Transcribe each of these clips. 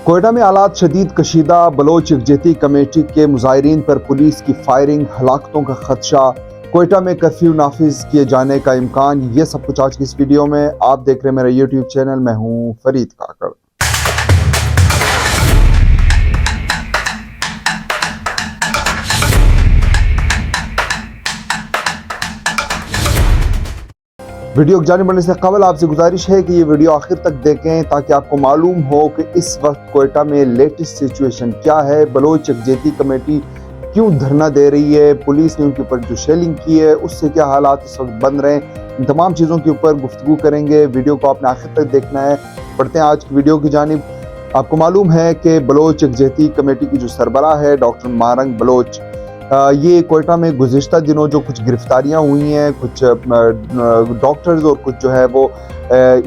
कोयटा में हालात शदीद कशीदा, बलोच यकजहती कमेटी के मुजाहिरीन पर पुलिस की फायरिंग, हलाकतों का खदशा, कोयटा में कर्फ्यू नाफिज किए जाने का इम्कान। ये सब कुछ आज की इस वीडियो में आप देख रहे हैं मेरा यूट्यूब चैनल। मैं हूं फरीद काकड़। वीडियो को जाने बढ़ने से कबल आपसे गुजारिश है कि ये वीडियो आखिर तक देखें ताकि आपको मालूम हो कि इस वक्त कोयटा में लेटेस्ट सिचुएशन क्या है, बलोच यकजहती कमेटी क्यों धरना दे रही है, पुलिस ने उनके ऊपर जो शेलिंग की है उससे क्या हालात इस वक्त बन रहे हैं। इन तमाम चीज़ों के ऊपर गुफ्तगू करेंगे। वीडियो को आपने आखिर तक देखना है। पढ़ते हैं आज की वीडियो की जानिब। आपको मालूम है कि बलोच यकजहती कमेटी की जो सरबराह है डॉक्टर मारंग बलोच, ये कोयटा में गुज़िश्ता दिनों जो कुछ गिरफ्तारियां हुई हैं, कुछ डॉक्टर्स और कुछ जो है वो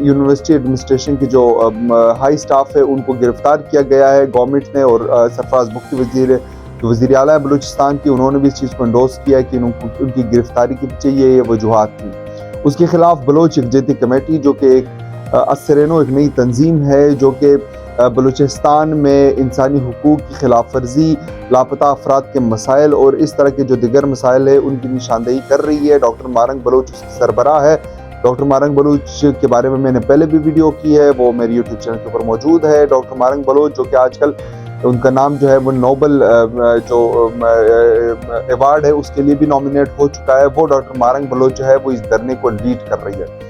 यूनिवर्सिटी एडमिनिस्ट्रेशन की जो हाई स्टाफ है उनको गिरफ्तार किया गया है गवर्नमेंट ने। और सरफराज बुख्ती वज़ीर आला बलूचिस्तान की, उन्होंने भी इस चीज़ को एंडोर्स किया है कि उनकी गिरफ्तारी के पीछे ये वजूहात थी। उसके खिलाफ बलोच यकजहती कमेटी जो कि एक असरेनो एक नई तंजीम है जो कि बलूचिस्तान में इंसानी हुकूक की खिलाफ वर्जी, लापता अफराद के मसाइल और इस तरह के जो दिगर मसाइल है उनकी निशानदेही कर रही है। डॉक्टर मारंग बलोच उसकी सरबराह है। डॉक्टर मारंग बलोच के बारे में मैंने पहले भी वीडियो की है, वो मेरे यूट्यूब चैनल के ऊपर मौजूद है। डॉक्टर मारंग बलोच जो कि आजकल उनका नाम जो है वो नोबल जो अवार्ड है उसके लिए भी नॉमिनेट हो चुका है, वो डॉक्टर मारंग बलोच जो है वो इस धरने को लीड कर रही है।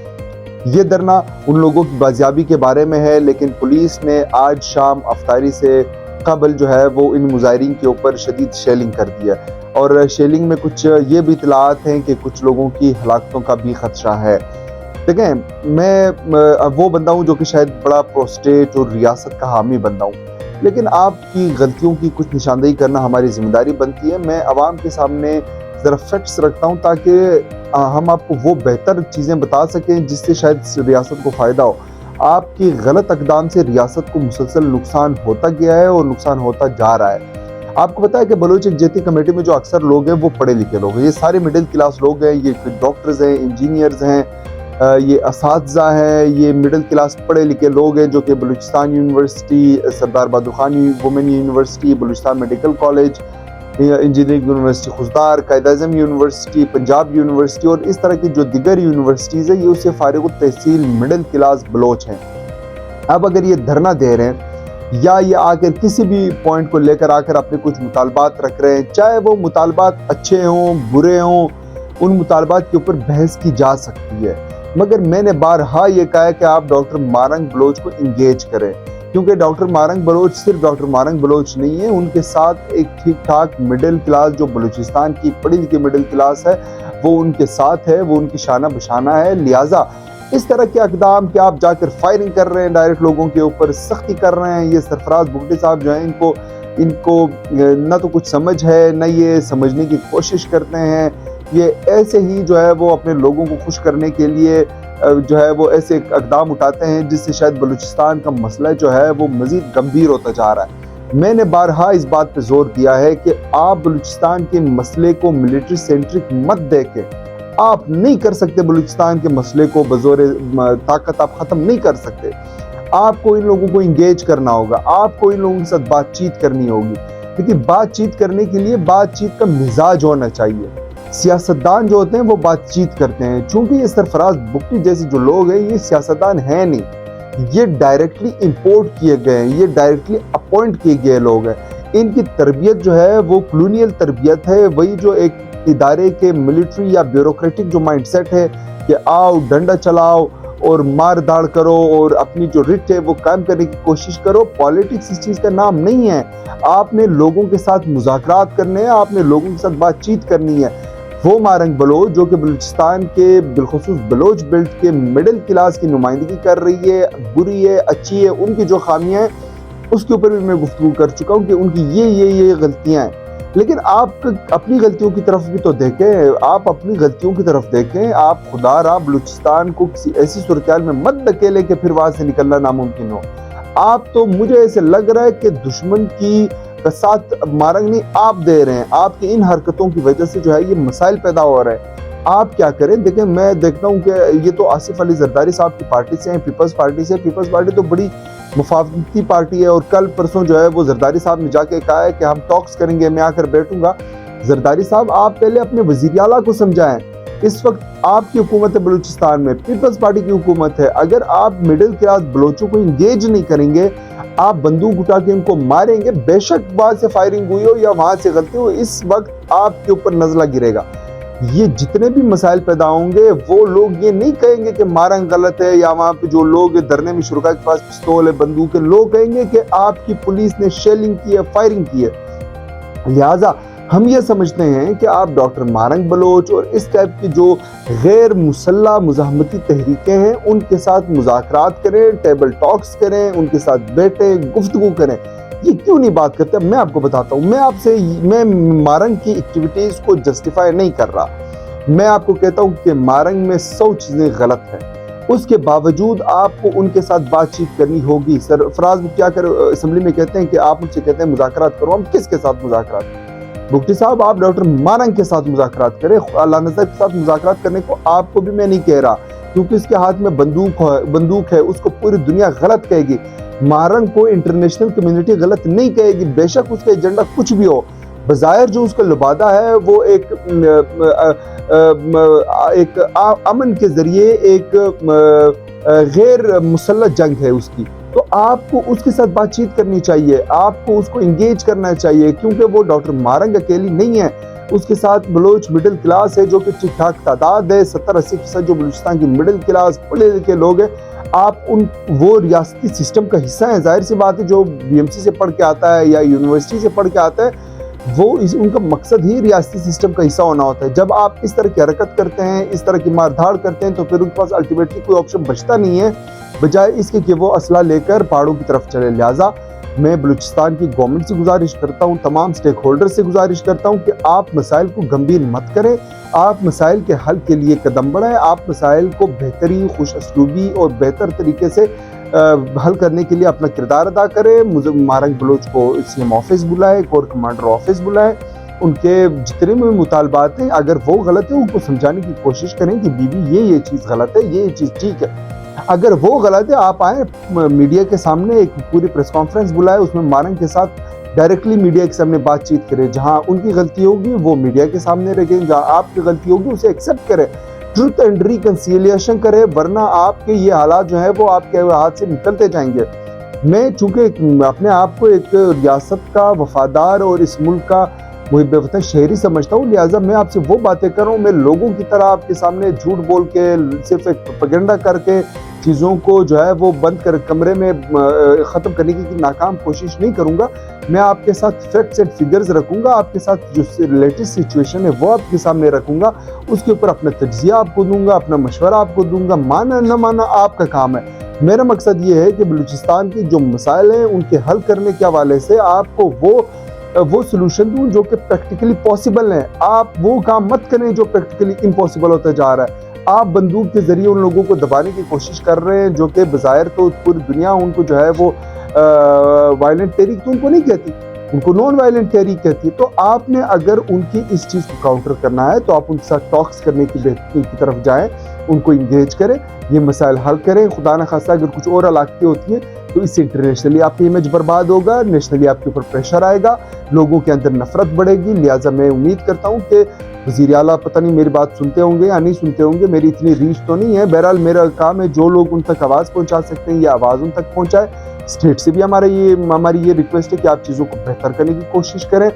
ये धरना उन लोगों की बाजियाबी के बारे में है, लेकिन पुलिस ने आज शाम अफ्तारी से कबल जो है वो इन मुजाहिरीन के ऊपर शदीद शेलिंग कर दिया। और शेलिंग में कुछ ये भी इतलात हैं कि कुछ लोगों की हलाकतों का भी खदशा है। देखें, मैं वो बंदा हूँ जो कि शायद बड़ा प्रोस्टेट और रियासत का हामी बंदा हूँ, लेकिन आपकी गलतियों की कुछ निशानदेही करना हमारी जिम्मेदारी बनती है। मैं आवाम के सामने ज़रा फैक्ट्स रखता हूँ ताकि हम आपको वो बेहतर चीज़ें बता सकें जिससे शायद रियासत को फ़ायदा हो। आपकी गलत अक़दाम से रियासत को मुसलसल नुकसान होता गया है और नुकसान होता जा रहा है। आपको पता है कि बलोच यकजहती कमेटी में जो अक्सर लोग हैं वो पढ़े लिखे लोग हैं, ये सारे मिडिल क्लास लोग हैं, ये डॉक्टर्स हैं, इंजीनियर्स हैं, ये असातिज़ा हैं, ये मिडिल क्लास पढ़े लिखे लोग हैं जो कि Balochistan university, Sardar Bahadur Khan women university, Balochistan medical college, engineering university Khuzdar, Quaid-e-Azam university, Punjab university और इस तरह की जो दिगर यूनिवर्सिटीज़ है ये उससे फारिग तहसील मिडिल क्लास बलोच हैं। अब अगर ये धरना दे रहे हैं या ये आकर किसी भी पॉइंट को लेकर आकर अपने कुछ मुतालबात रख रहे हैं, चाहे वो मुतालबात अच्छे हों बुरे हों, उन मुतालबात के ऊपर बहस की जा सकती है, मगर मैंने बारहा ये कहा है कि आप डॉक्टर मारंग बलोच को इंगेज करें, क्योंकि डॉक्टर मारंग बलोच सिर्फ डॉक्टर मारंग बलोच नहीं है, उनके साथ एक ठीक ठाक मिडिल क्लास जो बलूचिस्तान की पढ़ी लिखी मिडिल क्लास है वो उनके साथ है, वो उनकी शाना बशाना है। लिहाजा इस तरह के अक़दाम कि आप जाकर फायरिंग कर रहे हैं, डायरेक्ट लोगों के ऊपर सख्ती कर रहे हैं, ये सरफराज बुख्ती साहब जो है इनको न तो कुछ समझ है न ये समझने की कोशिश करते हैं। ये ऐसे ही जो है वो अपने लोगों को खुश करने के लिए जो है वो ऐसे इक़दाम उठाते हैं जिससे शायद बलूचिस्तान का मसला जो है वो मज़ीद गंभीर होता जा रहा है। मैंने बारहा इस बात पे जोर दिया है कि आप बलूचिस्तान के मसले को मिलिट्री सेंट्रिक मत देके, आप नहीं कर सकते बलूचिस्तान के मसले को बज़ोर ताकत आप ख़त्म नहीं कर सकते। आपको इन लोगों को इंगेज करना होगा, आपको इन लोगों के साथ बातचीत करनी होगी, लेकिन बातचीत करने के लिए बातचीत का मिजाज होना चाहिए। सियासतदान जो होते हैं वो बातचीत करते हैं, चूंकि ये सरफराज बुख्ती जैसे जो लोग हैं ये सियासतदान हैं नहीं, ये डायरेक्टली इंपोर्ट किए गए हैं, ये डायरेक्टली अपॉइंट किए गए लोग हैं। इनकी तरबियत जो है वो कॉलोनियल तरबियत है, वही जो एक इदारे के मिलिट्री या ब्यूरोक्रेटिक जो माइंडसेट है कि आओ डंडा चलाओ और मार दाड़ करो और अपनी जो रिट है वो कायम करने की कोशिश करो। पॉलिटिक्स इस चीज़ का नाम नहीं है। आपने लोगों के साथ मुज़ाकरात करने हैं, आपने लोगों के साथ बातचीत करनी है। वो मारंग बलोच जो कि बलूचिस्तान के बिलखुसूस बलोच बेल्ट के मिडिल क्लास की नुमाइंदगी कर रही है, बुरी है अच्छी है, उनकी जो खामियां हैं उसके ऊपर भी मैं गुफ्तगू कर चुका हूँ कि उनकी ये गलतियां हैं। लेकिन आप अपनी गलतियों की तरफ भी तो देखें, आप अपनी गलतियों की तरफ देखें। आप खुदा बलूचिस्तान को किसी ऐसी सूरत में मत धकेले कि फिर वहां से निकलना नामुमकिन हो। आप तो मुझे ऐसे लग रहा है कि दुश्मन की साथ मारंग नहीं आप दे रहे हैं। आपकी इन हरकतों की वजह से जो है ये मसाइल पैदा हो रहे हैं। आप क्या करें, देखें मैं देखता हूँ कि ये तो आसिफ अली जरदारी साहब की पार्टी से हैं, पीपल्स पार्टी से। पीपल्स पार्टी तो बड़ी مفاداتی پارٹی ہے، اور کل پرسوں جو ہے وہ زرداری صاحب نے جا کے کہا ہے کہ ہم ٹاکس کریں گے، میں آ کر بیٹھوں گا۔ زرداری صاحب آپ پہلے اپنے وزیر اعلیٰ کو سمجھائیں، اس وقت آپ کی حکومت ہے بلوچستان میں، پیپلز پارٹی کی حکومت ہے، اگر آپ مڈل کلاس بلوچوں کو انگیج نہیں کریں گے، آپ بندوق اٹھا کے ان کو ماریں گے، بے شک وہاں سے فائرنگ ہوئی ہو یا وہاں سے غلطی ہو، اس وقت آپ کے اوپر نزلہ گرے گا۔ یہ جتنے بھی مسائل پیدا ہوں گے وہ لوگ یہ نہیں کہیں گے کہ مارنگ غلط ہے، یا وہاں پہ جو لوگ دھرنے میں شرکا کے پاس پستول ہے، بندوق ہے، لوگ کہیں گے کہ آپ کی پولیس نے شیلنگ کی ہے، فائرنگ کی ہے۔ لہٰذا ہم یہ سمجھتے ہیں کہ آپ ڈاکٹر مارنگ بلوچ اور اس ٹائپ کی جو غیر مسلح مزاحمتی تحریکیں ہیں ان کے ساتھ مذاکرات کریں، ٹیبل ٹاکس کریں، ان کے ساتھ بیٹھیں، گفتگو کریں۔ یہ کیوں نہیں بات کرتے؟ میں آپ کو بتاتا ہوں، میں مارنگ کی ایکٹیویٹیز کو جسٹیفائی نہیں کر رہا۔ میں آپ کو کہتا ہوں کہ مارنگ میں 100 چیزیں غلط ہیں، اس کے باوجود آپ کو ان کے ساتھ بات چیت کرنی ہوگی۔ سر فراز کیا کر اسمبلی میں کہتے ہیں کہ آپ مجھ سے کہتے ہیں مذاکرات کرو، ہم کس کے ساتھ مذاکرات کریں؟ بگٹی صاحب آپ ڈاکٹر مارنگ کے ساتھ مذاکرات کریں، اللہ نظر کے ساتھ مذاکرات کرنے کو آپ کو بھی میں نہیں کہہ رہا، کیونکہ اس کے ہاتھ میں بندوق ہے، اس کو پوری دنیا غلط کہے گی۔ مارنگ کو انٹرنیشنل کمیونٹی غلط نہیں کہے گی، بے شک اس کا ایجنڈا کچھ بھی ہو، بظاہر جو اس کا لبادہ ہے وہ ایک امن کے ذریعے ایک غیر مسلح جنگ ہے اس کی، تو آپ کو اس کے ساتھ بات چیت کرنی چاہیے، آپ کو اس کو انگیج کرنا چاہیے، کیونکہ وہ ڈاکٹر مارنگ اکیلی نہیں ہے، اس کے ساتھ بلوچ مڈل کلاس ہے جو کہ ٹھیک ٹھاک تعداد ہے، 70-80% جو بلوچستان کی مڈل کلاس پڑھے لکھے لوگ ہیں۔ آپ وہ ریاستی سسٹم کا حصہ ہیں، ظاہر سی بات ہے، جو BMC سے پڑھ کے آتا ہے یا یونیورسٹی سے پڑھ کے آتا ہے وہ ان کا مقصد ہی ریاستی سسٹم کا حصہ ہونا ہوتا ہے۔ جب آپ اس طرح کی حرکت کرتے ہیں، اس طرح کی مار دھاڑ کرتے ہیں، تو پھر ان کے پاس الٹیمیٹلی کوئی آپشن بچتا نہیں ہے بجائے اس کے کہ وہ اسلحہ لے کر پہاڑوں کی طرف چلے۔ لہٰذا میں بلوچستان کی گورنمنٹ سے گزارش کرتا ہوں، تمام سٹیک ہولڈر سے گزارش کرتا ہوں کہ آپ مسائل کو گمبھیر مت کریں، آپ مسائل کے حل کے لیے قدم بڑھائیں، آپ مسائل کو بہتری، خوش اسلوبی اور بہتر طریقے سے حل کرنے کے لیے اپنا کردار ادا کریں۔ مارنگ بلوچ کو CM آفس بلائے، کور کمانڈر آفس بلائے، ان کے جتنے بھی مطالبات ہیں اگر وہ غلط ہیں ان کو سمجھانے کی کوشش کریں کہ یہ چیز غلط ہے، یہ چیز ٹھیک ہے۔ اگر وہ غلط ہے آپ آئیں میڈیا کے سامنے ایک پوری پریس کانفرنس بلائے، اس میں مارنگ کے ساتھ ڈائریکٹلی میڈیا کے سامنے بات چیت کرے، جہاں ان کی غلطی ہوگی وہ میڈیا کے سامنے رکھیں، جہاں آپ کی غلطی ہوگی اسے ایکسیپٹ کرے، ٹروتھ اینڈ ریکنسیلیشن کرے، ورنہ آپ کے یہ حالات جو ہیں وہ آپ کے ہاتھ سے نکلتے جائیں گے۔ میں چونکہ اپنے آپ کو ایک ریاست کا وفادار اور اس ملک کا محب وطن شہری سمجھتا ہوں، لہٰذا میں آپ سے وہ باتیں کر رہا ہوں، میں لوگوں کی طرح آپ کے سامنے جھوٹ بول کے صرف ایک پروپیگنڈا کر کے چیزوں کو جو ہے وہ بند کر کمرے میں ختم کرنے کی ناکام کوشش نہیں کروں گا۔ میں آپ کے ساتھ فیکٹس اینڈ فگرز رکھوں گا، آپ کے ساتھ جو لیٹسٹ سچویشن ہے وہ آپ کے سامنے رکھوں گا، اس کے اوپر اپنا تجزیہ آپ کو دوں گا، اپنا مشورہ آپ کو دوں گا، مانا نہ مانا آپ کا کام ہے۔ میرا مقصد یہ ہے کہ بلوچستان کی جو مسائل ہیں ان کے حل کرنے کے حوالے سے آپ کو وہ سلوشن دوں جو کہ پریکٹیکلی پاسبل ہیں۔ آپ وہ کام مت کریں جو پریکٹیکلی امپاسبل ہوتا جا رہا ہے۔ آپ بندوق کے ذریعے ان لوگوں کو دبانے کی کوشش کر رہے ہیں جو کہ بظاہر تو پوری دنیا ان کو جو ہے وہ وائلنٹ تحریک تو ان کو نہیں کہتی، ان کو نان وائلنٹ تحریک کہتی ہے۔ تو آپ نے اگر ان کی اس چیز کو کاؤنٹر کرنا ہے تو آپ ان کے ساتھ ٹاکس کرنے کی طرف جائیں، ان کو انگیج کریں، یہ مسائل حل کریں۔ خدا نہ خواستہ اگر کچھ اور علاقتیں ہوتی ہیں تو اس سے انٹرنیشنلی آپ کی امیج برباد ہوگا، نیشنلی آپ کے اوپر پریشر آئے گا، لوگوں کے اندر نفرت بڑھے گی۔ لہٰذا میں امید کرتا ہوں کہ وزیر اعلیٰ پتہ نہیں میری بات سنتے ہوں گے یا نہیں سنتے ہوں گے، میری اتنی ریچ تو نہیں ہے، بہرحال میرا کام ہے جو لوگ ان تک آواز پہنچا سکتے ہیں یہ آواز ان تک پہنچائے۔ اسٹیٹ سے بھی ہماری یہ ریکویسٹ ہے کہ آپ چیزوں کو بہتر کرنے کی کوشش کریں۔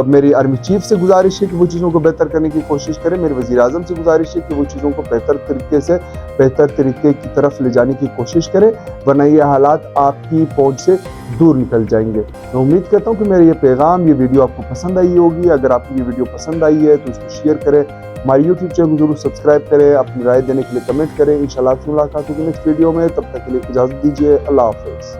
میری آرمی چیف سے گزارش ہے کہ وہ چیزوں کو بہتر کرنے کی کوشش کریں، میرے وزیر اعظم سے گزارش ہے کہ وہ چیزوں کو بہتر طریقے کی طرف لے جانے کی کوشش کریں، ورنہ یہ حالات آپ کی پہنچ سے دور نکل جائیں گے۔ میں امید کرتا ہوں کہ میرا یہ پیغام، یہ ویڈیو آپ کو پسند آئی ہوگی۔ اگر آپ کو یہ ویڈیو پسند آئی ہے تو اس کو شیئر کریں، ہماری YouTube چینل کو ضرور سبسکرائب کریں، اپنی رائے دینے کے لیے کمنٹ کریں۔ انشاءاللہ آپ سے ملاقات ہوگی نیکسٹ ویڈیو میں، تب تک کے لیے اجازت دیجیے، اللہ حافظ۔